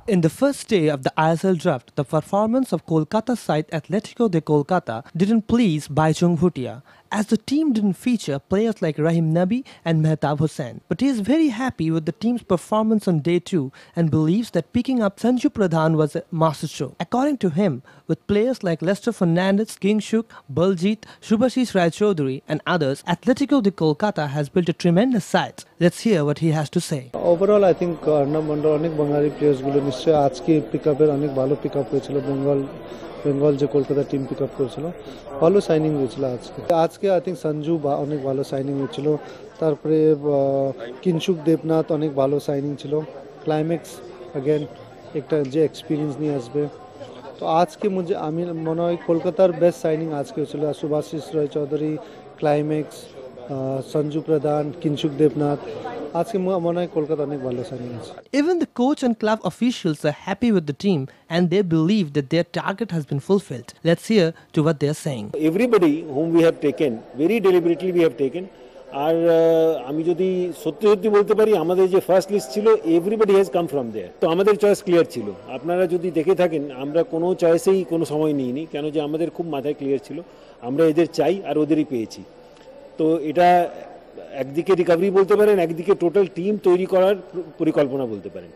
In the first day of the ISL draft, the performance of Kolkata side Atletico de Kolkata didn't please Baichung Bhutia, as the team didn't feature players like Rahim Nabi and Mehtab Hossain. But he is very happy with the team's performance on day 2 and believes that picking up Sanju Pradhan was a masterstroke. According to him, with players like Lester Fernandez, Kingshuk, Baljit, Shubhashish Rai Chaudhary and others, Atletico de Kolkata has built a tremendous side. Let's hear what he has to say. Overall, I think Arnab Mandal অনেক বাঙালি প্লেয়ার্সগুলো নিশ্চয়ই আজকে পিকআপের অনেক ভালো pickup হয়েছিল বেঙ্গল যে Kolkata team pickup করেছিল ভালো signing হয়েছিল আজকে আই থিঙ্ক সঞ্জু অনেক ভালো সাইনিং হয়েছিল তারপরে কিনশুক দেবনাথ অনেক ভালো সাইনিং ছিল ক্লাইম্যাক্স अगेन একটা যে এক্সপেরিয়েন্স নিয়ে আসবে তো আজকে আমি মনে হয় কলকাতার বেস্ট সাইনিং আজকে হয়েছিল সুভাশিস রায় চৌধুরী ক্লাইম্যাক্স সঞ্জু প্রধান কিনশুক Debnath Even the coach and club officials are happy with the team and they believe that their target has been fulfilled. Let's hear to what they are saying. Everybody whom we have taken, very deliberately we have taken. আর আমি যদি সত্যি সত্যি বলতে পারি আমাদের যে first list ছিল everybody has come from দেয়ার তো আমাদের চয়েস ক্লিয়ার ছিল আপনারা যদি দেখে থাকেন আমরা কোনো চয়েসেই কোনো সময় নিইনি কেন যে আমাদের খুব মাথায় ক্লিয়ার ছিল আমরা এদের চাই আর ওদেরই পেয়েছি তো এটা একদিকে রিকভারি বলতে পারেন একদিকে টোটাল টিম তৈরি করার পরিকল্পনা বলতে পারেন